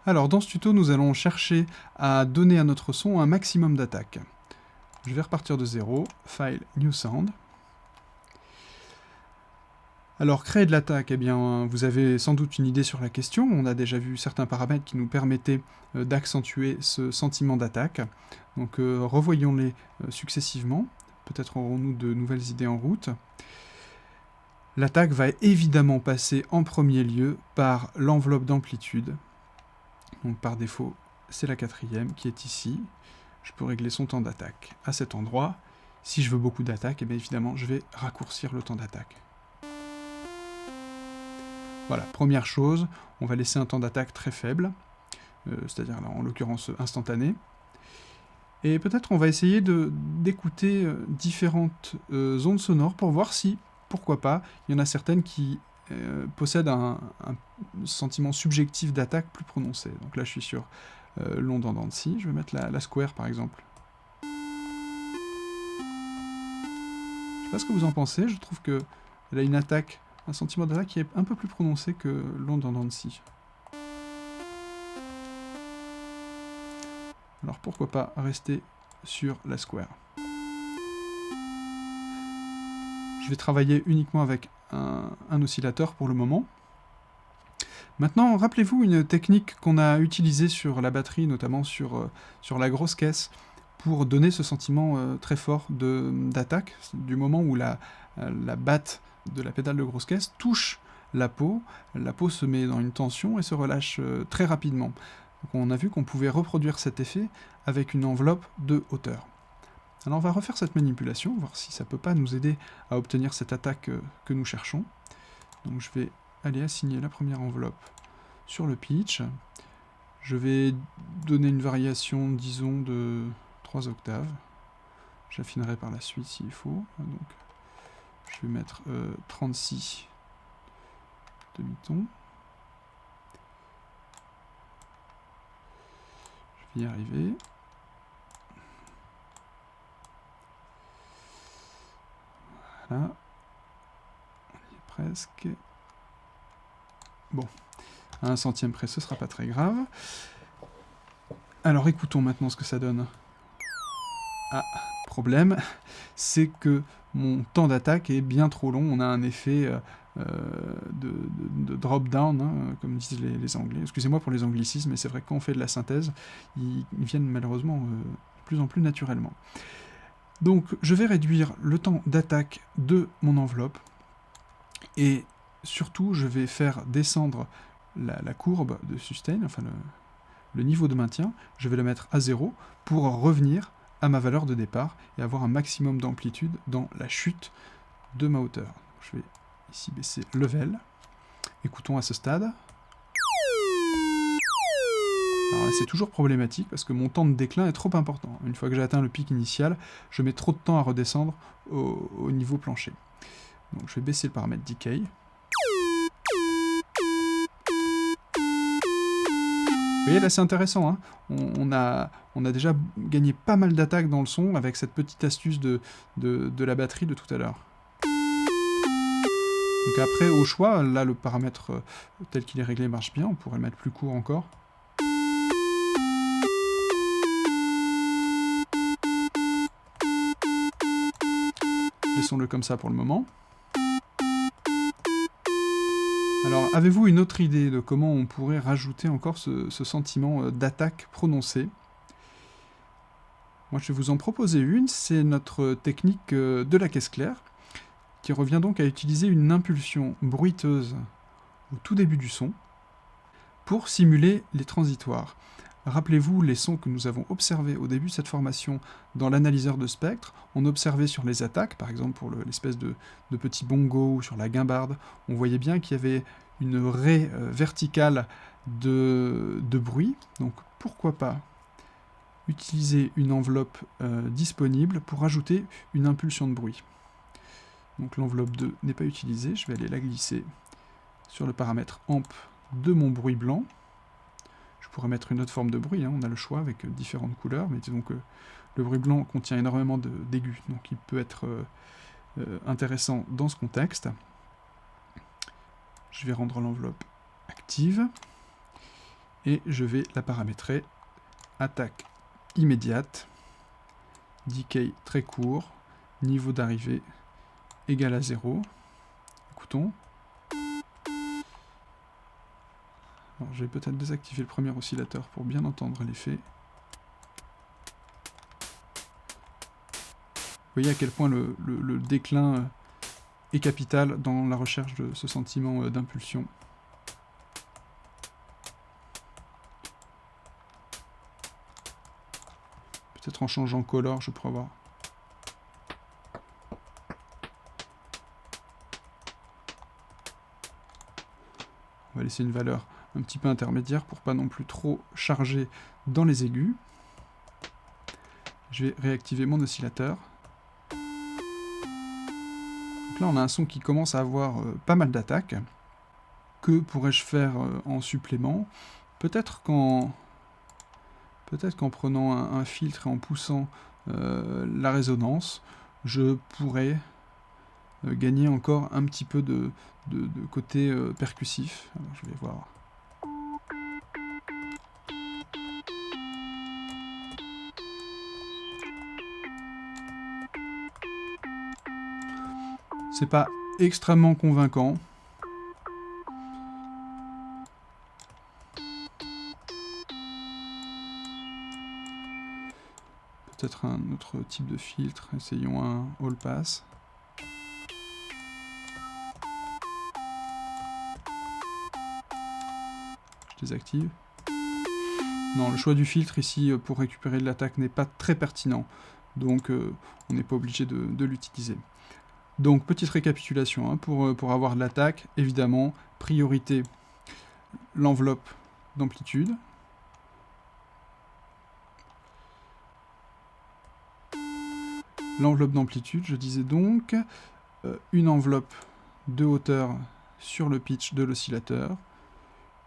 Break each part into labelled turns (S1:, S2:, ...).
S1: Alors, dans ce tuto, nous allons chercher à donner à notre son un maximum d'attaque. Je vais repartir de 0, File, New Sound. Alors, créer de l'attaque, eh bien, vous avez sans doute une idée sur la question. On a déjà vu certains paramètres qui nous permettaient d'accentuer ce sentiment d'attaque. Donc, revoyons-les successivement. Peut-être aurons-nous de nouvelles idées en route. L'attaque va évidemment passer en premier lieu par l'enveloppe d'amplitude. Donc par défaut, c'est la 4e qui est ici. Je peux régler son temps d'attaque à cet endroit. Si je veux beaucoup d'attaque, eh bien évidemment, je vais raccourcir le temps d'attaque. Voilà, première chose, on va laisser un temps d'attaque très faible, c'est-à-dire là, en l'occurrence instantané. Et peut-être on va essayer d'écouter différentes ondes sonores pour voir si, pourquoi pas, il y en a certaines qui possède un sentiment subjectif d'attaque plus prononcé. Donc là, je suis sur l'onde en dents de scie. Je vais mettre la square, par exemple. Je ne sais pas ce que vous en pensez. Je trouve qu'elle a une attaque, un sentiment d'attaque qui est un peu plus prononcé que l'onde en dents de scie. Alors pourquoi pas rester sur la square. Je vais travailler uniquement avec un oscillateur pour le moment. Maintenant, rappelez-vous une technique qu'on a utilisée sur la batterie, notamment sur la grosse caisse, pour donner ce sentiment très fort d'attaque, du moment où la batte de la pédale de grosse caisse touche la peau se met dans une tension et se relâche très rapidement. Donc on a vu qu'on pouvait reproduire cet effet avec une enveloppe de hauteur. Alors on va refaire cette manipulation, voir si ça ne peut pas nous aider à obtenir cette attaque que nous cherchons. Donc je vais aller assigner la première enveloppe sur le pitch. Je vais donner une variation, disons, de 3 octaves. J'affinerai par la suite s'il faut. Donc je vais mettre 36 demi-tons. Je vais y arriver. Voilà, on y est presque. Bon, à 1 centième près, ce sera pas très grave. Alors écoutons maintenant ce que ça donne. Ah, problème, c'est que mon temps d'attaque est bien trop long. On a un effet de drop-down, hein, comme disent les Anglais. Excusez-moi pour les anglicismes, mais c'est vrai que quand on fait de la synthèse, ils viennent malheureusement de plus en plus naturellement. Donc je vais réduire le temps d'attaque de mon enveloppe et surtout je vais faire descendre la courbe de sustain, enfin le niveau de maintien, je vais le mettre à 0 pour revenir à ma valeur de départ et avoir un maximum d'amplitude dans la chute de ma hauteur. Je vais ici baisser level. Écoutons à ce stade. Alors là, c'est toujours problématique parce que mon temps de déclin est trop important. Une fois que j'ai atteint le pic initial, je mets trop de temps à redescendre au niveau plancher. Donc je vais baisser le paramètre decay. Vous voyez, là c'est intéressant, hein, on a déjà gagné pas mal d'attaques dans le son avec cette petite astuce de la batterie de tout à l'heure. Donc après, au choix, là le paramètre tel qu'il est réglé marche bien, on pourrait le mettre plus court encore. Laissons-le comme ça pour le moment. Alors, avez-vous une autre idée de comment on pourrait rajouter encore ce sentiment d'attaque prononcé? Moi, je vais vous en proposer une, c'est notre technique de la caisse claire, qui revient donc à utiliser une impulsion bruiteuse au tout début du son, pour simuler les transitoires. Rappelez-vous les sons que nous avons observés au début de cette formation dans l'analyseur de spectre. On observait sur les attaques, par exemple pour l'espèce de petit bongo ou sur la guimbarde, on voyait bien qu'il y avait une raie verticale de bruit. Donc pourquoi pas utiliser une enveloppe disponible pour ajouter une impulsion de bruit. Donc l'enveloppe 2 n'est pas utilisée, je vais aller la glisser sur le paramètre amp de mon bruit blanc. Je pourrais mettre une autre forme de bruit, hein, on a le choix avec différentes couleurs, mais disons que le bruit blanc contient énormément d'aigus, donc il peut être intéressant dans ce contexte. Je vais rendre l'enveloppe active, et je vais la paramétrer. Attaque immédiate, decay très court, niveau d'arrivée égal à 0. Écoutons. Alors, je vais peut-être désactiver le premier oscillateur pour bien entendre l'effet. Vous voyez à quel point le déclin est capital dans la recherche de ce sentiment d'impulsion. Peut-être en changeant color, je pourrais avoir. On va laisser une valeur un petit peu intermédiaire pour pas non plus trop charger dans les aigus. Je vais réactiver mon oscillateur. Donc là, on a un son qui commence à avoir pas mal d'attaques. Que pourrais-je faire en supplément? Peut-être qu'en prenant un filtre et en poussant la résonance, je pourrais gagner encore un petit peu de côté percussif. Alors, je vais voir. C'est pas extrêmement convaincant. Peut-être un autre type de filtre. Essayons un all pass. Je désactive. Non, le choix du filtre ici pour récupérer de l'attaque n'est pas très pertinent. Donc on n'est pas obligé de l'utiliser. Donc petite récapitulation, hein, pour avoir de l'attaque, évidemment, priorité l'enveloppe d'amplitude. L'enveloppe d'amplitude, je disais donc, une enveloppe de hauteur sur le pitch de l'oscillateur,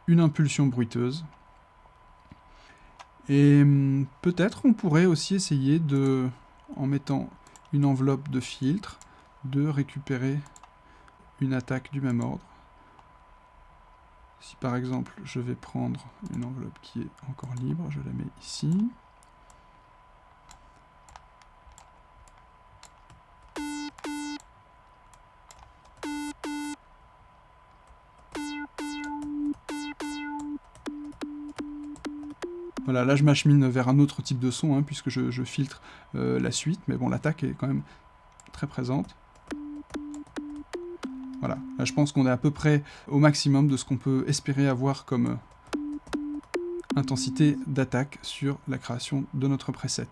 S1: une impulsion bruiteuse, et peut-être on pourrait aussi essayer de, en mettant une enveloppe de filtre, de récupérer une attaque du même ordre. Si par exemple je vais prendre une enveloppe qui est encore libre, je la mets ici. Voilà, là je m'achemine vers un autre type de son, hein, puisque je filtre la suite, mais bon, l'attaque est quand même très présente. Voilà, là je pense qu'on est à peu près au maximum de ce qu'on peut espérer avoir comme intensité d'attaque sur la création de notre preset.